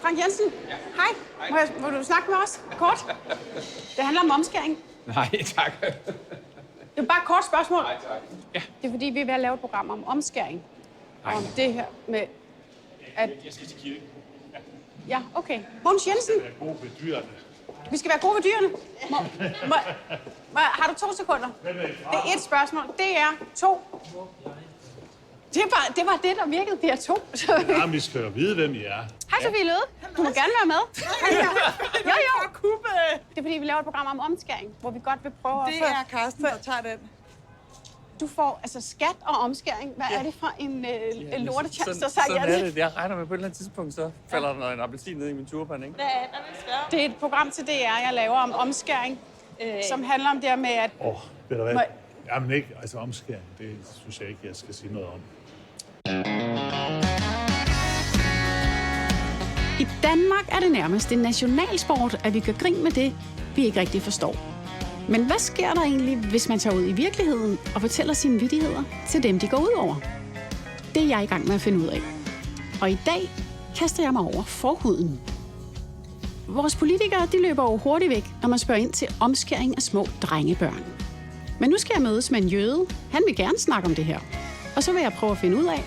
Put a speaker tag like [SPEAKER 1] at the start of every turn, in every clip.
[SPEAKER 1] Frank Jensen. Ja. Hej. Må du snakke med os? Kort. Det handler om omskæring.
[SPEAKER 2] Nej, tak.
[SPEAKER 1] Det er bare et kort spørgsmål.
[SPEAKER 2] Nej, tak. Ja.
[SPEAKER 1] Det er fordi, vi er ved at lave et program om omskæring. Nej. Om det her med, at...
[SPEAKER 2] Jeg skal til kirke.
[SPEAKER 1] Ja, okay. Mogens Jensen.
[SPEAKER 3] Vi skal være gode ved dyrene.
[SPEAKER 1] Vi skal være gode ved dyrene. Har du 2 sekunder? Det er 1 spørgsmål. Det er 2. Det var det, der virkede. Det er 2.
[SPEAKER 3] Ja, vi skal jo vide, hvem I er.
[SPEAKER 1] Hej, Sofie Løde. Du må gerne være med. Jo. Det er fordi, vi laver et program om omskæring, hvor vi godt vil prøve at...
[SPEAKER 4] Det er Carsten, der tager den.
[SPEAKER 1] Du får altså skat og omskæring. Hvad er det for en lortetjans, der sagde
[SPEAKER 5] Sådan er det. Jeg regner med på et eller andet tidspunkt, så falder der en appelsin ned i min turban, ikke?
[SPEAKER 1] Det er et program til DR, jeg laver om omskæring, som handler om det her med, at...
[SPEAKER 3] Ved du hvad? Jamen ikke, altså omskæring, det synes jeg ikke, jeg skal sige noget om.
[SPEAKER 1] I Danmark er det nærmest en nationalsport, at vi gør grin med det, vi ikke rigtig forstår. Men hvad sker der egentlig, hvis man tager ud i virkeligheden og fortæller sine vittigheder til dem, de går ud over? Det er jeg i gang med at finde ud af. Og i dag kaster jeg mig over forhuden. Vores politikere de løber jo hurtigt væk, når man spørger ind til omskæring af små drengebørn. Men nu skal jeg mødes med en jøde. Han vil gerne snakke om det her. Og så vil jeg prøve at finde ud af,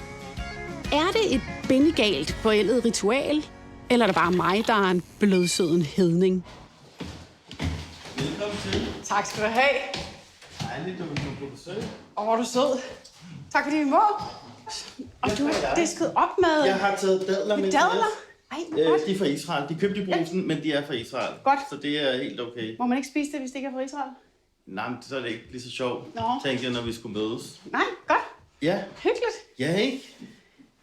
[SPEAKER 1] er det et bindegalt forældet ritual, eller er det bare mig, der er en blødsøden hedning?
[SPEAKER 6] Velkommen til.
[SPEAKER 1] Tak skal du have.
[SPEAKER 6] Dejligt, du vil komme på besøg.
[SPEAKER 1] Hvor er du sød. Tak fordi vi må. Og du har disket op med...
[SPEAKER 6] Jeg har taget dadler med.
[SPEAKER 1] Dadler? Ej, godt.
[SPEAKER 6] De er fra Israel. De købte i Brugsen, men de er fra Israel.
[SPEAKER 1] Godt.
[SPEAKER 6] Så det er helt okay.
[SPEAKER 1] Må man ikke spise det, hvis det ikke er fra Israel?
[SPEAKER 6] Nej, men så er det ikke lige så sjovt,
[SPEAKER 1] Nå.
[SPEAKER 6] tænkte jeg, når vi skulle mødes.
[SPEAKER 1] Nej, godt.
[SPEAKER 6] Ja.
[SPEAKER 1] Hyggeligt.
[SPEAKER 6] Ja, ikke?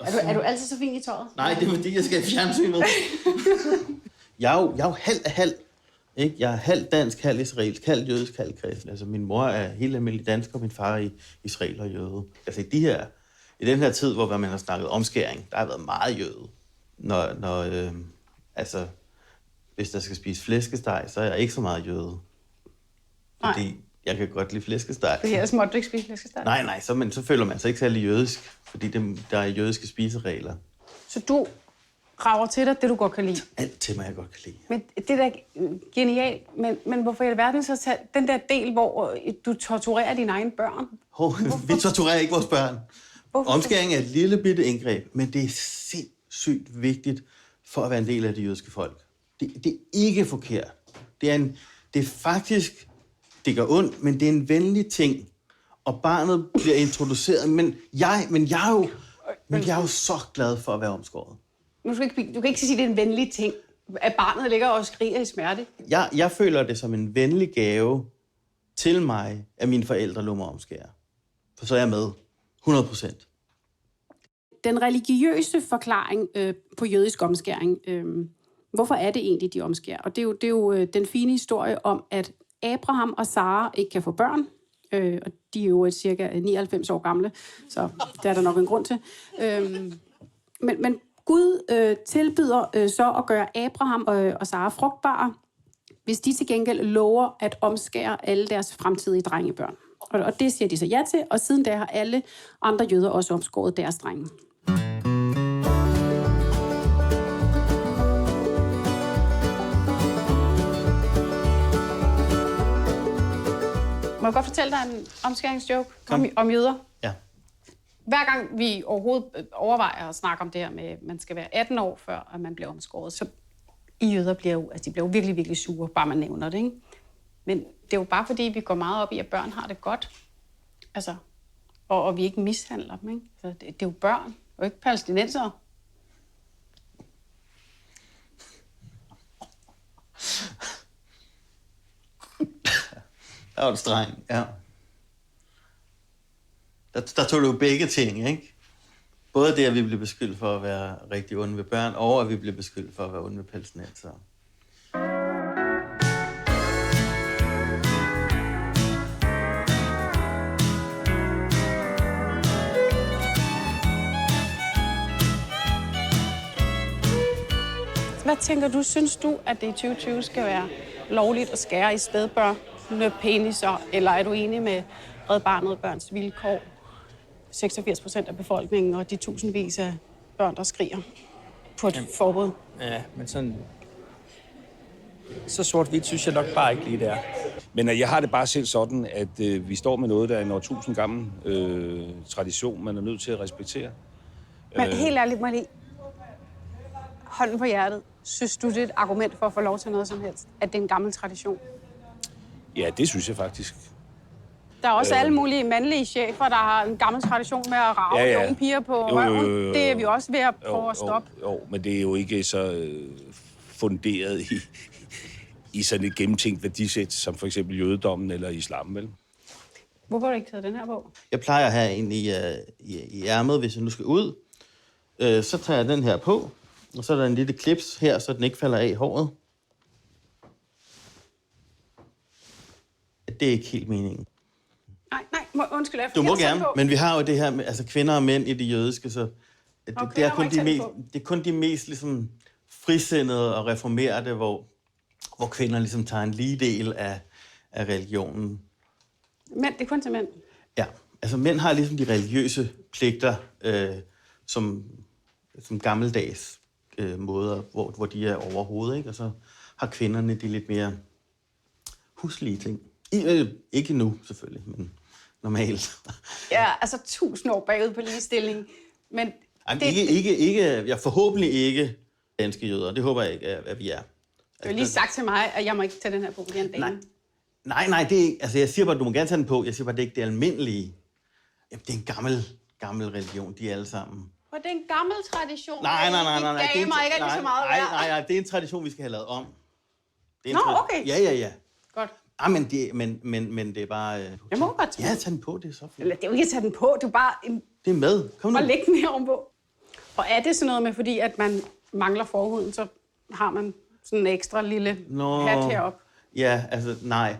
[SPEAKER 1] Er du altid så fin i tøjet?
[SPEAKER 6] Nej, det er fordi, jeg skal i fjernsynet. jeg er jo halv. Ikke? Jeg er halv dansk, halv israelsk, halv jødisk, halv kristen. Altså, min mor er helt almindelig dansk, og min far er israel og jøde. Altså, i den her tid, hvor man har snakket omskæring, der har været meget jøde. Altså, hvis der skal spise flæskesteg, så er jeg ikke så meget jøde. Fordi jeg kan godt lide flæskesteg.
[SPEAKER 1] Fordi ellers måtte du ikke spise flæskesteg?
[SPEAKER 6] Nej, så føler man sig ikke særlig jødisk, fordi der er jødiske spiseregler.
[SPEAKER 1] Så du rager til dig det, du godt kan lide?
[SPEAKER 6] Alt til mig, jeg godt kan lide.
[SPEAKER 1] Men det er da genialt. Men hvorfor i alverden så tage den der del, hvor du torturerer dine egne børn?
[SPEAKER 6] Vi torturerer ikke vores børn.
[SPEAKER 1] Hvorfor?
[SPEAKER 6] Omskæring er et lille bitte indgreb, men det er sindssygt vigtigt for at være en del af det jødiske folk. Det er ikke forkert. Det er faktisk, det gør ondt, men det er en venlig ting. Og barnet bliver introduceret, men jeg er jo så glad for at være omskåret.
[SPEAKER 1] Du kan ikke sige, at det er en venlig ting, at barnet ligger og skriger i smerte.
[SPEAKER 6] Jeg føler det som en venlig gave til mig, at mine forældre lå mig omskære. For så er jeg med. 100%.
[SPEAKER 1] Den religiøse forklaring på jødisk omskæring, hvorfor er det egentlig, de omskærer? Og det er jo den fine historie om, at Abraham og Sara ikke kan få børn, og de er jo cirka 99 år gamle, så der er der nok en grund til. Men Gud tilbyder så at gøre Abraham og Sara frugtbare, hvis de til gengæld lover at omskære alle deres fremtidige drengebørn. Og det siger de så ja til, og siden da har alle andre jøder også omskåret deres drenge. Må jeg godt fortælle dig en omskæringsjoke om jøder?
[SPEAKER 6] Ja.
[SPEAKER 1] Hver gang vi overhovedet overvejer at snakke om det her med, at man skal være 18 år, før at man bliver omskåret, så jøder bliver jo virkelig, virkelig sure, bare man nævner det, ikke? Men det er jo bare fordi, vi går meget op i, at børn har det godt. Altså, og vi ikke mishandler dem, ikke? Altså, det er jo børn, og ikke palæstinensere.
[SPEAKER 6] Der var du streng, ja. Der tog du jo begge ting, ikke? Både det, at vi blev beskyldt for at være rigtig onde ved børn, og at vi blev beskyldt for at være onde ved palæstinensere.
[SPEAKER 1] Hvad tænker du? Synes du, at det i 2020 skal være lovligt at skære i spædbørn med peniser, eller er du enig med Red Barnet Børns Vilkår, 86% af befolkningen og de tusindvis af børn, der skriger? på et forbud.
[SPEAKER 2] Ja, men sådan... Så sort-hvidt synes jeg nok bare ikke lige, det er.
[SPEAKER 4] Men jeg har det bare selv sådan, at vi står med noget, der er en årtusind gammel tradition, man er nødt til at respektere.
[SPEAKER 1] Men helt ærligt, Marie, hånden på hjertet. Synes du, det er et argument for at få lov til noget som helst? At det er en gammel tradition?
[SPEAKER 4] Ja, det synes jeg faktisk.
[SPEAKER 1] Der er også alle mulige mandlige chefer, der har en gammel tradition med at rage unge piger på røven. Det er vi også ved at prøve at stoppe.
[SPEAKER 4] Jo, men det er jo ikke så funderet i sådan et gennemtænkt værdisæt, som for eksempel jødedommen eller islam, vel?
[SPEAKER 1] Hvorfor har du ikke taget den her på?
[SPEAKER 6] Jeg plejer at have en i ærmet, hvis jeg nu skal ud. Så tager jeg den her på, og så er der en lille klips her, så den ikke falder af i håret. Det er ikke helt meningen.
[SPEAKER 1] Nej, undskyld.
[SPEAKER 6] Du må gerne, men vi har jo det her med altså kvinder og mænd i det jødiske, så det er kun de mest ligesom, frisindede og reformerede, hvor kvinder ligesom tager en lige del af religionen.
[SPEAKER 1] Mænd, det er kun til mænd?
[SPEAKER 6] Ja, altså mænd har ligesom de religiøse pligter, som gammeldags måder, hvor de er overhovedet, ikke? Og så har kvinderne de lidt mere huslige ting. Ikke nu, selvfølgelig, men normalt.
[SPEAKER 1] Ja, altså 1000 år bagud på ligestilling. Men
[SPEAKER 6] jeg forhåbentlig ikke danske jøder. Det håber jeg ikke, at vi er.
[SPEAKER 1] Du har lige sagt til mig, at jeg må ikke tage den her på den dag.
[SPEAKER 6] Nej, det er ikke. Altså, jeg siger bare, at du må gerne tage den på. Jeg siger bare, at det ikke er det almindelige. Jamen, det er en gammel religion, de er alle sammen.
[SPEAKER 1] Og det er en gammel tradition.
[SPEAKER 6] Nej.
[SPEAKER 1] Det gav mig ikke så meget værd.
[SPEAKER 6] Nej, det er en tradition, vi skal have lavet om.
[SPEAKER 1] Okay.
[SPEAKER 6] Ja.
[SPEAKER 1] Godt.
[SPEAKER 6] Men det er bare...
[SPEAKER 1] Jeg må godt tage
[SPEAKER 6] den. Ja, tage den på, det er så fint.
[SPEAKER 1] Eller det er jo ikke at tage den på, det er bare...
[SPEAKER 6] Det er med. Kom nu.
[SPEAKER 1] Og lægge den her ovenpå. Og er det sådan noget med, fordi at man mangler forhuden, så har man sådan en ekstra lille hat heroppe?
[SPEAKER 6] Ja, altså nej.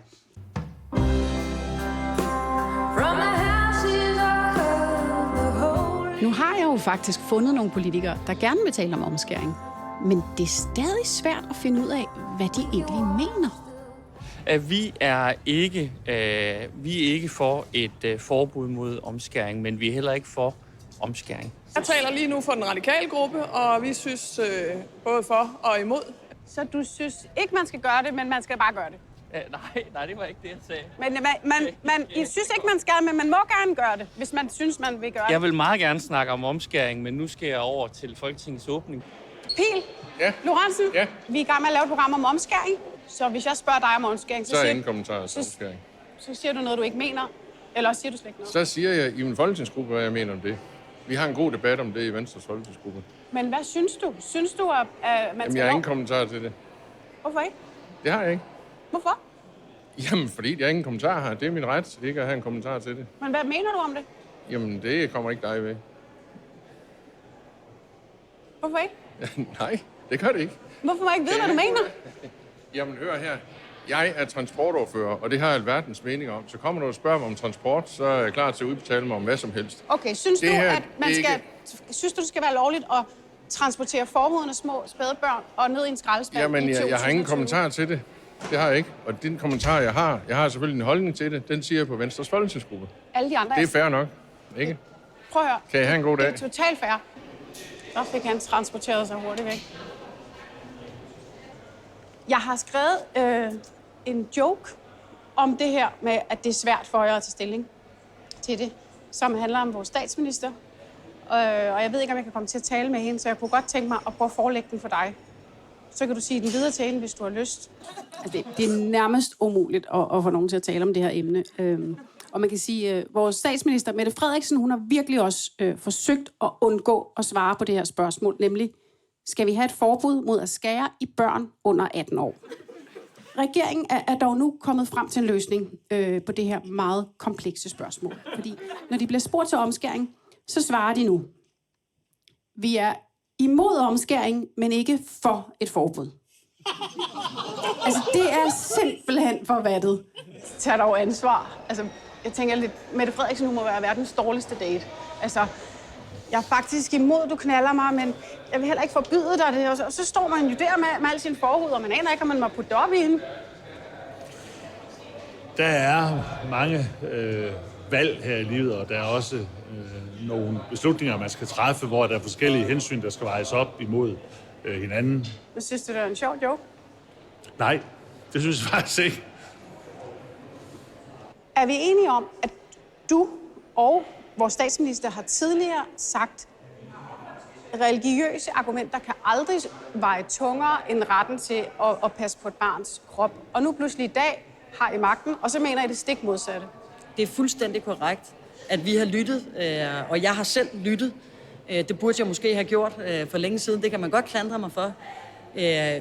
[SPEAKER 1] Nu har jeg jo faktisk fundet nogle politikere, der gerne vil tale om omskæring. Men det er stadig svært at finde ud af, hvad de egentlig mener.
[SPEAKER 5] Vi er ikke for et forbud mod omskæring, men vi er heller ikke for omskæring.
[SPEAKER 7] Jeg taler lige nu for den radikale gruppe, og vi synes både for og imod.
[SPEAKER 1] Så du synes ikke, man skal gøre det, men man skal bare gøre det?
[SPEAKER 5] Nej, det var ikke det, jeg sagde.
[SPEAKER 1] Men I synes ikke, man skal, men man må gerne gøre det, hvis man synes, man vil gøre det.
[SPEAKER 5] Jeg vil meget gerne snakke om omskæring, men nu skal jeg over til Folketingets åbning.
[SPEAKER 1] Pihl?
[SPEAKER 8] Ja?
[SPEAKER 1] Lorentzen?
[SPEAKER 8] Ja?
[SPEAKER 1] Vi er i gang med at lave et program om omskæring. Så hvis jeg spørger dig om omskæring,
[SPEAKER 8] så er ingen kommentarer til omskæring.
[SPEAKER 1] Så siger du noget, du ikke mener? Eller også siger du slet ikke noget?
[SPEAKER 8] Så siger jeg i min folketingsgruppe, hvad jeg mener om det. Vi har en god debat om det i Venstres folketingsgruppe.
[SPEAKER 1] Men hvad synes du? Synes du, at man skal
[SPEAKER 8] jeg har ingen kommentarer til det.
[SPEAKER 1] Hvorfor ikke?
[SPEAKER 8] Det har jeg ikke.
[SPEAKER 1] Hvorfor?
[SPEAKER 8] Jamen, fordi jeg har ingen kommentar her. Det er min ret ikke at have en kommentar til det.
[SPEAKER 1] Men hvad mener du om det?
[SPEAKER 8] Jamen, det kommer ikke dig ved.
[SPEAKER 1] Hvorfor ikke?
[SPEAKER 8] Nej, det gør det ikke.
[SPEAKER 1] Hvorfor må jeg ikke vide, hvad du mener?
[SPEAKER 8] Jamen, hør her. Jeg er transportordfører, og det har jeg alverdens mening om. Så kommer du og spørger mig om transport, så er jeg klar til at udbetale mig om hvad som helst.
[SPEAKER 1] Okay, synes du, det skal være lovligt at transportere forhudende små spædbørn og ned i en skraldespand?
[SPEAKER 8] Jamen, jeg har ingen kommentar til det. Det har jeg ikke. Og den kommentar, jeg har selvfølgelig en holdning til det, den siger jeg på Venstres folketingsgruppe.
[SPEAKER 1] Alle de andre...
[SPEAKER 8] Det er fair nok, ikke?
[SPEAKER 1] Prøv at høre.
[SPEAKER 8] Kan I have en god dag?
[SPEAKER 1] Det er totalt fair. Så fik han transporteret sig hurtigt væk. Jeg har skrevet en joke om det her med, at det er svært for jer at tage stilling til det, som handler om vores statsminister. Og jeg ved ikke, om jeg kan komme til at tale med hende, så jeg kunne godt tænke mig at prøve at forelægge den for dig. Så kan du sige den videre til hende, hvis du har lyst. Altså, det er nærmest umuligt at få nogen til at tale om det her emne. Og man kan sige, at vores statsminister, Mette Frederiksen, hun har virkelig også forsøgt at undgå at svare på det her spørgsmål, nemlig, skal vi have et forbud mod at skære i børn under 18 år? Regeringen er dog nu kommet frem til en løsning på det her meget komplekse spørgsmål. Fordi når de bliver spurgt til omskæring, så svarer de nu, vi er imod omskæring, men ikke for et forbud. Altså, det er simpelthen for vattet. Tag dog ansvar. Altså, jeg tænker lidt, Mette Frederiksen nu må være verdens dårligste date. Altså, jeg er faktisk imod, du knaller mig, men jeg vil heller ikke forbyde dig det. Og så står man jo der med al sin forhud, og man aner ikke, om man må putte det op i hende.
[SPEAKER 3] Der er mange valg her i livet, og der er også nogle beslutninger, man skal træffe, hvor der er forskellige hensyn, der skal vejes op imod hinanden.
[SPEAKER 1] Jeg synes, det er en sjov joke.
[SPEAKER 3] Nej, det synes jeg faktisk ikke.
[SPEAKER 1] Er vi enige om, at du og vores statsminister har tidligere sagt, religiøse argumenter kan aldrig veje tungere end retten til at passe på et barns krop. Og nu pludselig i dag har I magten, og så mener I det stik modsatte.
[SPEAKER 9] Det er fuldstændig korrekt, at vi har lyttet, og jeg har selv lyttet. Det burde jeg måske have gjort for længe siden. Det kan man godt klandre mig for.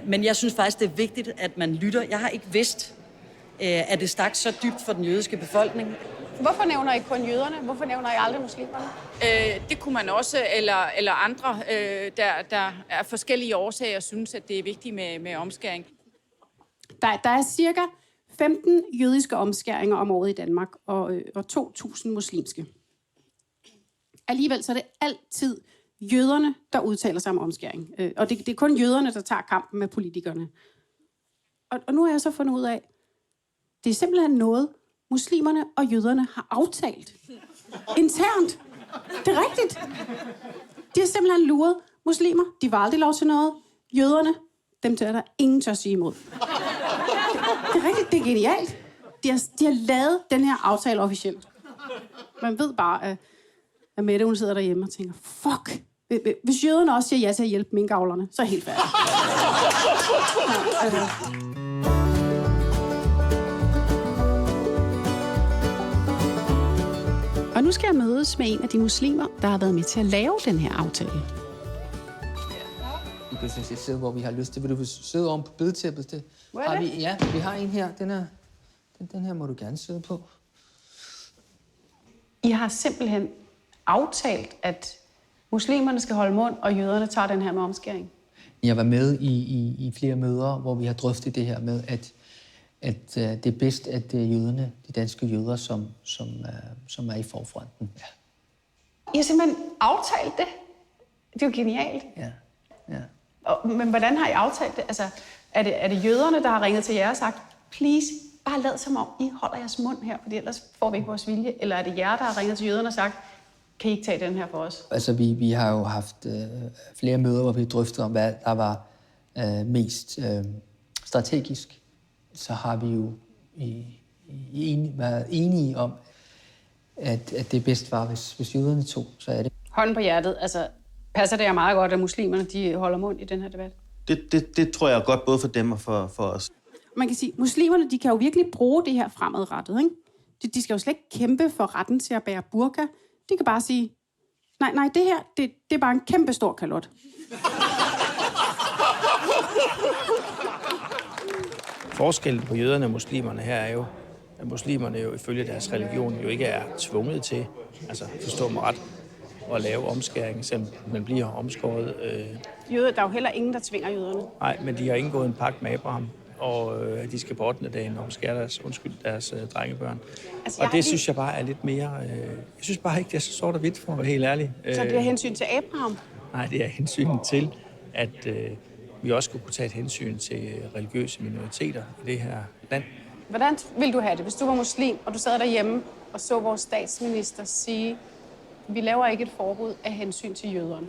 [SPEAKER 9] Men jeg synes faktisk, det er vigtigt, at man lytter. Jeg har ikke vidst, at det stak så dybt for den jødiske befolkning.
[SPEAKER 1] Hvorfor nævner I kun jøderne? Hvorfor nævner I aldrig muslimerne?
[SPEAKER 10] Det kunne man også, eller andre, der er forskellige årsager, synes, at det er vigtigt med omskæring.
[SPEAKER 1] Der er cirka 15 jødiske omskæringer om året i Danmark, og 2.000 muslimske. Alligevel så er det altid jøderne, der udtaler sig om omskæring. Og det er kun jøderne, der tager kampen med politikerne. Og nu har jeg så fundet ud af, det er simpelthen noget, muslimerne og jøderne har aftalt. Internt. Det er rigtigt. De har simpelthen luret muslimer. De var aldrig lov til noget. Jøderne, dem tør der ingen tør sige imod. Det er rigtigt, det er genialt. De har lavet den her aftale officielt. Man ved bare, at Mette, hun sidder derhjemme og tænker, fuck, hvis jøderne også siger ja til at hjælpe minkavlerne, så er helt færdigt. Og nu skal jeg mødes med en af de muslimer, der har været med til at lave den her aftale.
[SPEAKER 11] Du kan sådan set sidde, hvor vi har lyst til. Vil du sidde oven på bedetæppet? Det har vi, ja, vi har en her. Den her må du gerne sidde på.
[SPEAKER 1] I har simpelthen aftalt, at muslimerne skal holde mund, og jøderne tager den her med omskæring.
[SPEAKER 11] Jeg var med i flere møder, hvor vi har drøftet det her med, at det er bedst, at det er jøderne, de danske jøder, som er i forfronten. Ja.
[SPEAKER 1] I har simpelthen aftalt det? Det er jo genialt.
[SPEAKER 11] Ja.
[SPEAKER 1] Men hvordan har I aftalt det? Altså, er det jøderne, der har ringet til jer og sagt, please, bare lad som om I holder jeres mund her, for ellers får vi ikke vores vilje? Eller er det jer, der har ringet til jøderne og sagt, kan I ikke tage den her for os?
[SPEAKER 11] Altså, vi har jo haft flere møder, hvor vi drøftede om, hvad der var mest strategisk. Så har vi jo været enige om, at det bedst var, hvis jøderne tog, så er det.
[SPEAKER 1] Hånden på hjertet, altså passer det jer meget godt, at muslimerne de holder mund i den her debat?
[SPEAKER 6] Det tror jeg er godt, både for dem og for os.
[SPEAKER 1] Man kan sige, muslimerne de kan jo virkelig bruge det her fremadrettet, ikke? De skal jo slet ikke kæmpe for retten til at bære burka. De kan bare sige, nej, det her, det er bare en kæmpe stor kalot.
[SPEAKER 2] Forskellen på jøderne og muslimerne her er jo, at muslimerne jo ifølge deres religion jo ikke er tvunget til, altså forstå mig ret, at lave omskæring, selvom man bliver omskåret.
[SPEAKER 1] Jøder, der er jo heller ingen, der tvinger jøderne.
[SPEAKER 2] Nej, men de har indgået en pagt med Abraham, og de skal på 8. dagen omskære deres drengebørn. Altså, og det synes jeg bare er lidt mere... jeg synes bare ikke, det er så sort og hvidt, for at være helt ærlig.
[SPEAKER 1] Så det er hensyn til Abraham?
[SPEAKER 2] Nej, det er hensyn til, at vi også skulle kunne tage et hensyn til religiøse minoriteter i det her land.
[SPEAKER 1] Hvordan ville du have det, hvis du var muslim, og du sad derhjemme og så vores statsminister sige, vi laver ikke et forbud af hensyn til jøderne?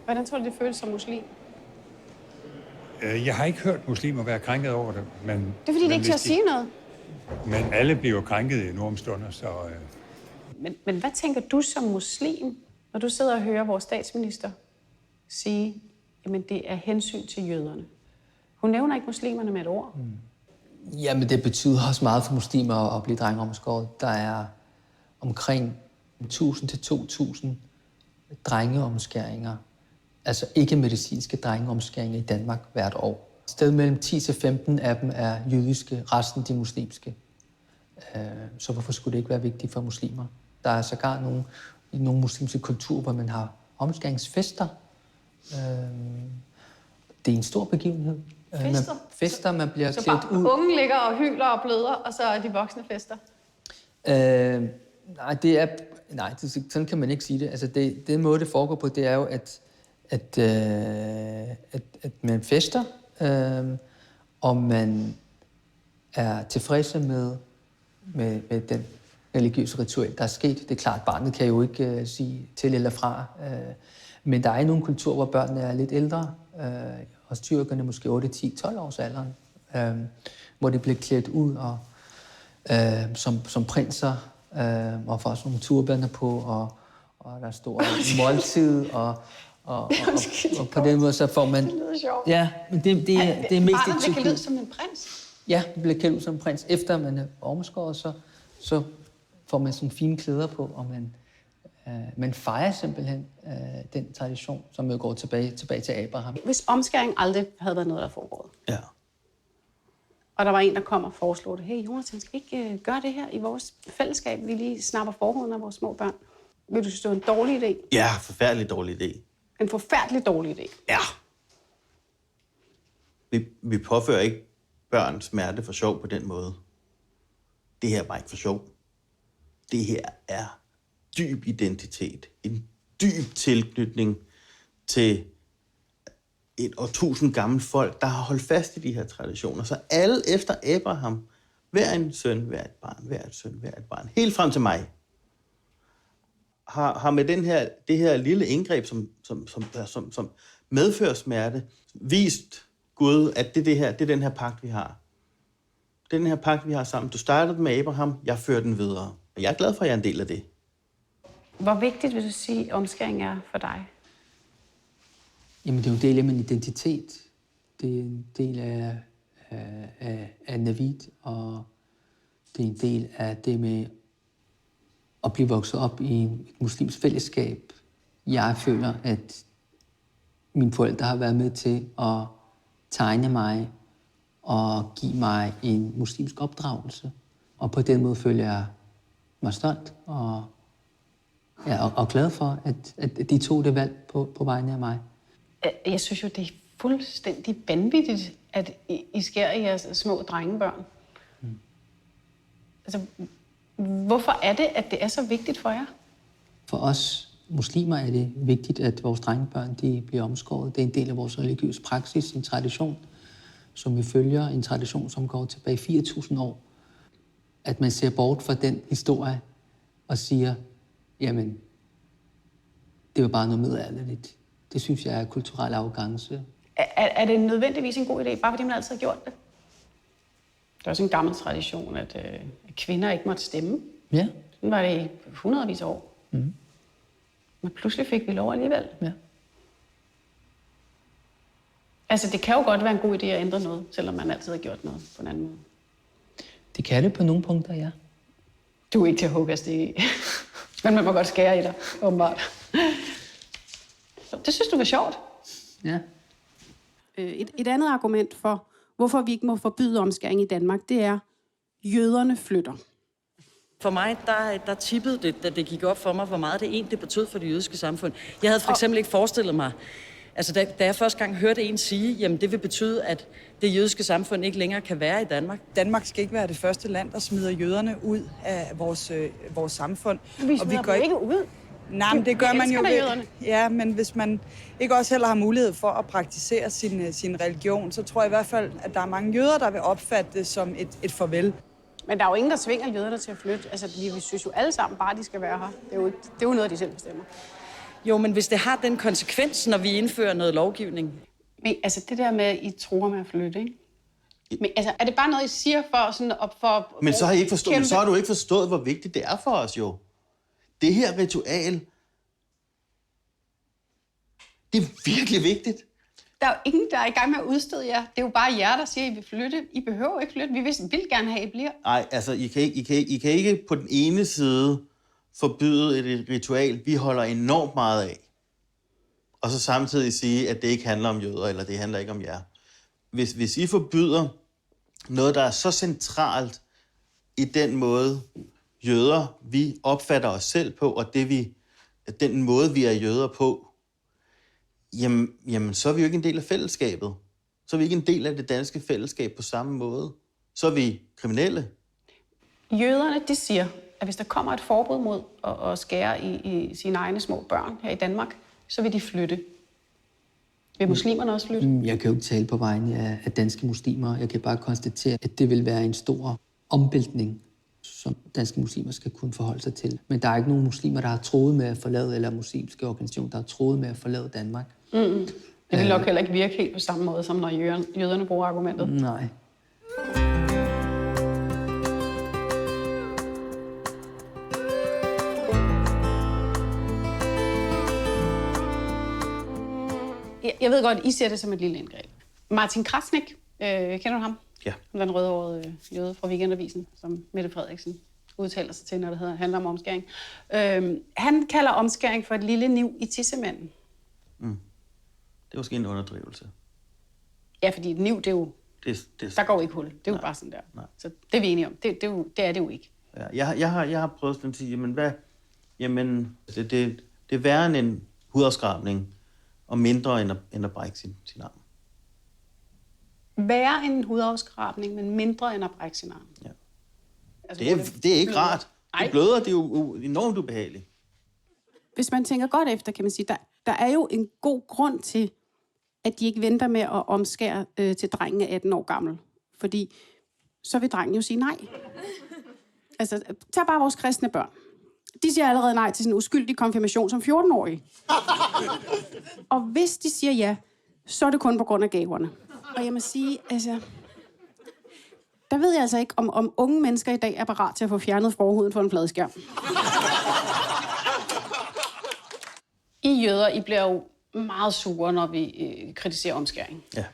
[SPEAKER 1] Hvordan tror du, det føles som muslim?
[SPEAKER 12] Jeg har ikke hørt muslimer være krænket over det, men...
[SPEAKER 1] Det er fordi, det ikke til at sige noget.
[SPEAKER 12] Men alle bliver krænket i nogle stunder, så...
[SPEAKER 1] Men hvad tænker du som muslim, når du sidder og hører vores statsminister sige, jamen det er hensyn til jøderne? Hun nævner ikke muslimerne med et ord.
[SPEAKER 11] Jamen, det betyder også meget for muslimer at blive drengeomskåret. Der er omkring 1.000 til 2.000 drengeomskæringer, altså ikke-medicinske drengeomskæringer i Danmark hvert år. Et sted mellem 10 til 15 af dem er jødiske, resten de muslimske. Så hvorfor skulle det ikke være vigtigt for muslimer? Der er sågar nogle muslimske kulturer, hvor man har omskæringsfester. Det er en stor begivenhed. Fester, man bliver
[SPEAKER 1] så
[SPEAKER 11] klædt ud.
[SPEAKER 1] Så unge ligger og hyler og bløder, og så er de voksne fester?
[SPEAKER 11] Nej, sådan kan man ikke sige det. Altså det måde, det foregår på, det er jo, at man fester, og man er tilfredse med med den religiøse ritual, der er sket. Det er klart, barnet kan jo ikke sige til eller fra. Men der er nogle kulturer, hvor børnene er lidt ældre. Hos tyrkerne måske 8, 10, 12 års alderen. Hvor de bliver klædt ud og, som prinser. Og får sådan nogle turbaner på, og der står måltid, og på den måde så får man...
[SPEAKER 1] Det lyder sjovt.
[SPEAKER 11] Ja, men det er mest i Tyrkiet.
[SPEAKER 1] Barnet bliver klædt ud som en prins?
[SPEAKER 11] Ja, det bliver klædt ud som en prins. Efter man er omskåret, så får man sådan fine klæder på, og man fejrer simpelthen den tradition, som jo går tilbage til Abraham.
[SPEAKER 1] Hvis omskæring aldrig havde været noget, der foregået,
[SPEAKER 6] Ja.
[SPEAKER 1] og der var en, der kom og foreslog det, hey Jonathan, skal vi ikke gøre det her i vores fællesskab? Vi lige snapper forhuden af vores små børn. Vil du synes, det var en dårlig idé?
[SPEAKER 6] Ja, forfærdelig dårlig idé.
[SPEAKER 1] En forfærdelig dårlig idé.
[SPEAKER 6] Ja. Vi påfører ikke børn smerte for sjov på den måde. Det her er bare ikke for sjov. Det her er dyb identitet. En dyb tilknytning til et årtusind gammelt folk, der har holdt fast i de her traditioner. Så alle efter Abraham, hver en søn, hver et barn, hver et søn, hver et barn, helt frem til mig, har med det her lille indgreb, som medfører smerte, vist Gud, at det er den her pagt, vi har. Det er den her pagt, vi har sammen. Du startede med Abraham, jeg fører den videre. Og jeg er glad for, at jeg er en del af det.
[SPEAKER 1] Hvor vigtigt vil du sige, omskæring er for dig?
[SPEAKER 11] Jamen, det er jo en del af min identitet. Det er en del af Navid, og det er en del af det med at blive vokset op i et muslimsk fællesskab. Jeg føler, at mine forældre har været med til at tegne mig og give mig en muslimsk opdragelse. Og på den måde føler jeg mig stolt og glad for, at de tog det valg på vegne af mig.
[SPEAKER 1] Jeg synes jo, det er fuldstændig vanvittigt, at I skærer i jeres små drengebørn. Altså, hvorfor er det, at det er så vigtigt for jer?
[SPEAKER 11] For os muslimer er det vigtigt, at vores drengebørn de bliver omskåret. Det er en del af vores religiøse praksis, en tradition, som vi følger. En tradition, som går tilbage 4.000 år. At man ser bort fra den historie og siger, jamen, det var bare noget middelalderligt. Det synes jeg er kulturel arrogance.
[SPEAKER 1] Er det nødvendigvis en god idé, bare fordi man altid har gjort det? Det er også en gammel tradition, at kvinder ikke måtte stemme.
[SPEAKER 11] Ja.
[SPEAKER 1] Sådan var det i hundredvis af år.
[SPEAKER 11] Mm.
[SPEAKER 1] Men pludselig fik vi lov alligevel.
[SPEAKER 11] Ja.
[SPEAKER 1] Altså, det kan jo godt være en god idé at ændre noget, selvom man altid har gjort noget på en anden måde.
[SPEAKER 11] Det kan det på nogle punkter, ja.
[SPEAKER 1] Du er ikke til at hugge det i. Men man må godt skære i dig, åbenbart. Det synes du var sjovt?
[SPEAKER 11] Ja.
[SPEAKER 1] Et andet argument for, hvorfor vi ikke må forbyde omskæring i Danmark, det er, jøderne flytter.
[SPEAKER 9] For mig, der tippede det, da det gik op for mig, hvor meget det egentlig betød for det jødiske samfund. Jeg havde for eksempel ikke forestillet mig, altså da jeg første gang hørte en sige, jamen det vil betyde, at det jødiske samfund ikke længere kan være i Danmark.
[SPEAKER 13] Danmark skal ikke være det første land, der smider jøderne ud af vores samfund.
[SPEAKER 1] Vi smider dem ikke ud.
[SPEAKER 13] Nej, men det gør man jo ved. Ja, men hvis man ikke også heller har mulighed for at praktisere sin religion, så tror jeg i hvert fald, at der er mange jøder, der vil opfatte det som et farvel.
[SPEAKER 1] Men der er jo ingen, der tvinger jøderne til at flytte. Altså, vi synes jo alle sammen bare, de skal være her. Det er jo noget, de selv bestemmer.
[SPEAKER 9] Jo, men hvis det har den konsekvens, når vi indfører noget lovgivning.
[SPEAKER 1] Men altså, det der med, at I tror med at flytte, ikke? Men altså, er det bare noget, I siger for sådan op for...
[SPEAKER 6] Men så har du ikke forstået, hvor vigtigt det er for os jo. Det her ritual, det er virkelig vigtigt.
[SPEAKER 1] Der er jo ingen, der er i gang med at udstøde jer. Det er jo bare jer, der siger, at I vil flytte. I behøver ikke flytte. Vi vil gerne have, at I bliver.
[SPEAKER 6] Nej, altså, I kan ikke på den ene side forbyde et ritual, vi holder enormt meget af, og så samtidig sige, at det ikke handler om jøder, eller det handler ikke om jer. Hvis I forbyder noget, der er så centralt i den måde, jøder, vi opfatter os selv på, og den måde, vi er jøder på, jamen, så er vi jo ikke en del af fællesskabet. Så er vi ikke en del af det danske fællesskab på samme måde. Så er vi kriminelle.
[SPEAKER 1] Jøderne, de siger, at hvis der kommer et forbud mod at skære i sine egne små børn her i Danmark, så vil de flytte. Vil muslimerne også flytte?
[SPEAKER 11] Jeg kan jo ikke tale på vegne af danske muslimer. Jeg kan bare konstatere, at det vil være en stor omvæltning, som danske muslimer skal kunne forholde sig til. Men der er ikke nogen muslimer, der har troet med at forlade, eller muslimske organisationer, der har troet med at forlade Danmark.
[SPEAKER 1] Mm-hmm. Det vil nok heller ikke virke helt på samme måde, som når jøderne bruger argumentet.
[SPEAKER 11] Nej.
[SPEAKER 1] Jeg ved godt, I ser det som et lille indgreb. Martin Krasnik, kender du ham?
[SPEAKER 6] Ja.
[SPEAKER 1] Den rødhårede jøde fra Weekendavisen, som Mette Frederiksen udtaler sig til, når det handler om omskæring. Han kalder omskæring for et lille niv i tissemanden.
[SPEAKER 6] Mm. Det er måske en underdrivelse.
[SPEAKER 1] Ja, fordi et niv, det er jo... Der går ikke hul. Det er jo bare sådan der.
[SPEAKER 6] Nej.
[SPEAKER 1] Så det er vi enige om. Det er det jo ikke.
[SPEAKER 6] Ja, jeg har prøvet sådan at sige, det er værre end en hudafskrabning, og mindre end at brække sin arm.
[SPEAKER 1] Værre end en hudafskrabning, men mindre end at brække sin arm.
[SPEAKER 6] Ja.
[SPEAKER 1] Altså,
[SPEAKER 6] Det er ikke rart. Det bløder, det er jo enormt ubehageligt.
[SPEAKER 1] Hvis man tænker godt efter, kan man sige, der er jo en god grund til, at de ikke venter med at omskære til drengen er 18 år gammel. Fordi så vil drengen jo sige nej. Altså, tag bare vores kristne børn. De siger allerede nej til sådan en uskyldig konfirmation som 14-årige. Og hvis de siger ja, så er det kun på grund af gaverne. Og jeg må sige, altså... Der ved jeg altså ikke, om unge mennesker i dag er parat til at få fjernet forhuden for en fladskærm. I jøder, I bliver jo meget sure, når vi kritiserer omskæring.
[SPEAKER 6] Ja.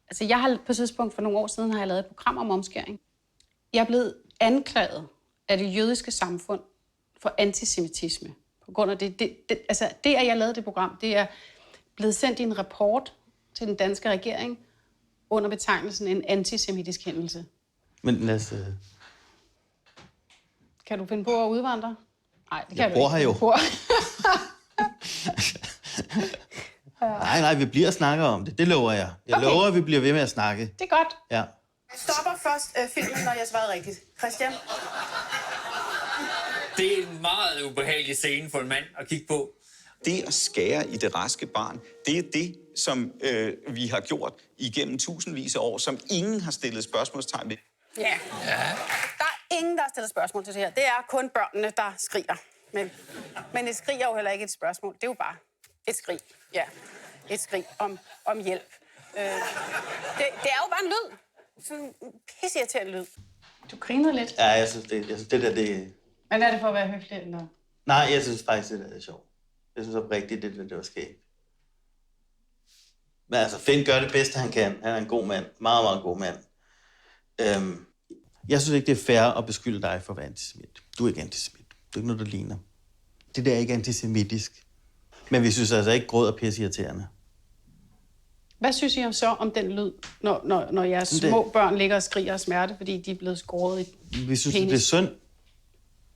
[SPEAKER 1] Altså, jeg har på et tidspunkt for nogle år siden har jeg lavet et program om omskæring. Jeg er blevet anklaget af det jødiske samfund for antisemitisme. På grund af det, at jeg lavede det program, det er blevet sendt i en rapport til den danske regering under betegnelsen en antisemitisk hændelse.
[SPEAKER 6] Men lad os...
[SPEAKER 1] Kan du finde på at udvandre? Nej, det kan
[SPEAKER 6] jeg bor her jo. Nej, vi bliver og snakker om det. Det lover jeg. Jeg lover, at vi bliver ved med at snakke.
[SPEAKER 1] Det er godt.
[SPEAKER 6] Ja.
[SPEAKER 1] Stopper først filmen, når jeg svarede rigtigt. Christian?
[SPEAKER 14] Det er en meget ubehagelig scene for en mand at kigge på.
[SPEAKER 15] Det at skære i det raske barn, det er det, som vi har gjort igennem tusindvis af år, som ingen har stillet spørgsmålstegn ved.
[SPEAKER 1] Ja. Der er ingen, der har stillet spørgsmål til det her. Det er kun børnene, der skriger. Men et skrig er jo heller ikke et spørgsmål. Det er jo bare et skrig. Ja. Et skrig om hjælp. Det er jo bare en lyd. Sådan en pisseirriterende lyd. Du griner lidt.
[SPEAKER 6] Ja, jeg synes det...
[SPEAKER 1] Men er det for at være høflig, eller?
[SPEAKER 6] Nej, jeg synes faktisk, det er sjovt. Jeg synes oprigtigt, det var skægt. Men altså, Finn gør det bedste, han kan. Han er en god mand. Meget, meget god mand. Jeg synes ikke, det er fair at beskylde dig for at være antisemit. Du er ikke antisemit. Du er ikke noget, der ligner. Det der er ikke antisemitisk. Men vi synes altså ikke, gråd og pisseirriterende.
[SPEAKER 1] Hvad synes I så om den lyd, når jeres små børn ligger og skriger af smerte, fordi de er blevet skåret i
[SPEAKER 6] Vi synes,
[SPEAKER 1] penis?
[SPEAKER 6] det er synd.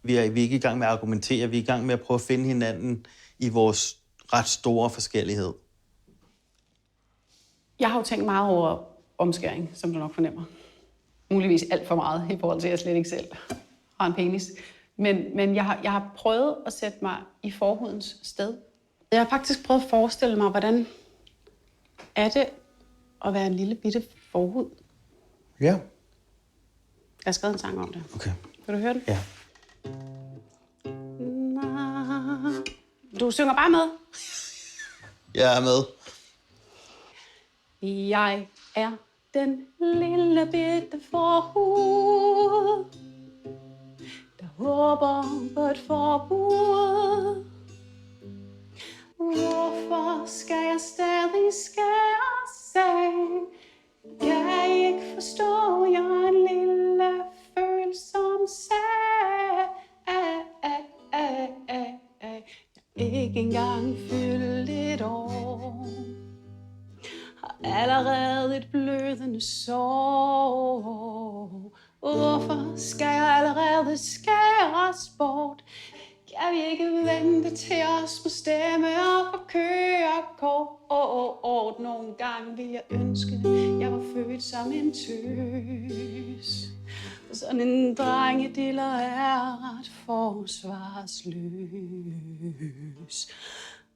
[SPEAKER 6] Vi er ikke i gang med at argumentere. Vi er i gang med at prøve at finde hinanden i vores ret store forskellighed.
[SPEAKER 1] Jeg har jo tænkt meget over omskæring, som du nok fornemmer. Muligvis alt for meget, i forhold til, at jeg slet ikke selv har en penis. Men jeg har prøvet at sætte mig i forhudens sted. Jeg har faktisk prøvet at forestille mig, hvordan er det at være en lille bitte forhud.
[SPEAKER 6] Ja.
[SPEAKER 1] Jeg har skrevet en sang om det.
[SPEAKER 6] Okay.
[SPEAKER 1] Vil du høre den?
[SPEAKER 6] Ja.
[SPEAKER 1] Du synger bare med.
[SPEAKER 6] Jeg er med.
[SPEAKER 1] Jeg er den lille bitte forhud, der håber på et forbud. Hvorfor skal jeg stadig skæres af? Kan jeg ikke forstå, jeg er en lille følsom sag. Ikke engang fyldt et år, har allerede et blødende sår. Hvorfor skal jeg allerede skæres bort? Kan vi ikke vente til os må stemme og få kørekort? Nogle gange vil jeg ønske, jeg var født som en tøs. Sådan en drengediller er ret forsvarsløs.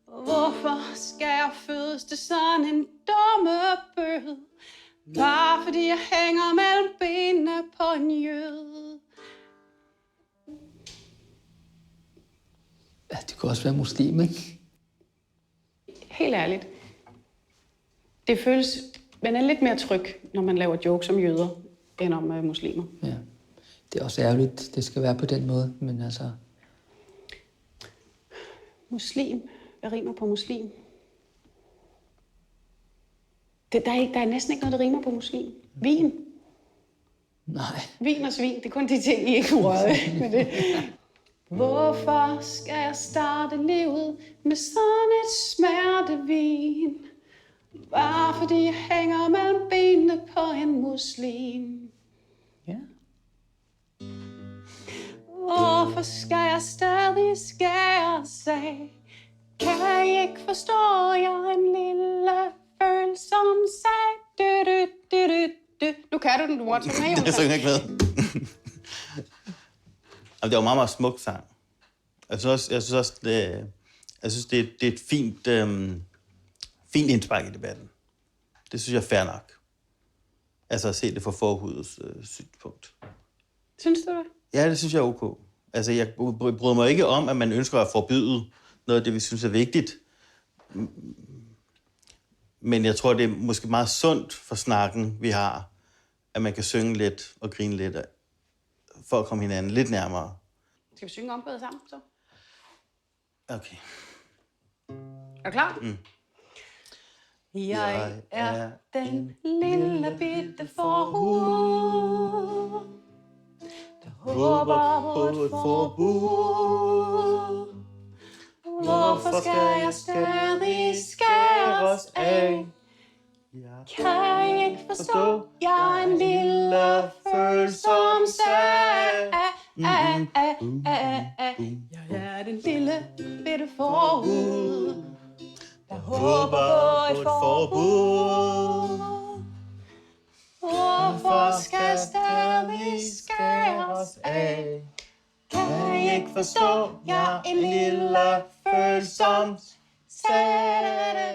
[SPEAKER 1] Hvorfor skal jeg fødes til sådan en dumme bød? Bare fordi jeg hænger mellem benene på en jød.
[SPEAKER 11] Ja, det kunne også være muslim, ikke?
[SPEAKER 1] Helt ærligt. Det føles... Man er lidt mere tryg, når man laver jokes om jøder, end om muslimer.
[SPEAKER 11] Ja. Det er også ærgerligt, det skal være på den måde, men altså...
[SPEAKER 1] Muslim. Hvad rimer på muslim? Der er næsten ikke noget, der rimer på muslim. Vin.
[SPEAKER 11] Nej.
[SPEAKER 1] Vin og svin, det er kun de ting, I ikke rører med det. Hvorfor skal jeg starte livet med sådan et smertevin? Bare fordi jeg hænger mellem benene på en muslim.
[SPEAKER 11] Ja.
[SPEAKER 1] Hvorfor skal jeg stadig skæres af? Kan I ikke forstå, jeg er en lille følsom sag? Nu kan du den, du må tage med, Jonas.
[SPEAKER 6] Jeg synger ikke med. Det var en meget, meget smuk sang. Jeg synes også det er et fint indspark i debatten. Det synes jeg er fair nok. Altså at se det fra forhudets synspunkt.
[SPEAKER 1] Synes du det?
[SPEAKER 6] Ja, det synes jeg er ok. Altså, jeg bryder mig ikke om, at man ønsker at forbyde noget af det, vi synes er vigtigt. Men jeg tror, det er måske meget sundt for snakken, vi har, at man kan synge lidt og grine lidt, for at komme hinanden lidt nærmere.
[SPEAKER 1] Skal vi synge omkvædet sammen, så?
[SPEAKER 6] Okay.
[SPEAKER 1] Er du klar?
[SPEAKER 6] Mm.
[SPEAKER 1] Jeg er den lille bitte forhud, der håber på et forbud. Hvorfor skal jeg stadig skæres af? Kan I ikke forstå, jeg er en lille følsom sag. Jeg er den lille bitte forhud, der håber på et forbud. Hvorfor skal jeg stadig skæres af? Kan I ikke forstå, jeg er en lille følsom sag.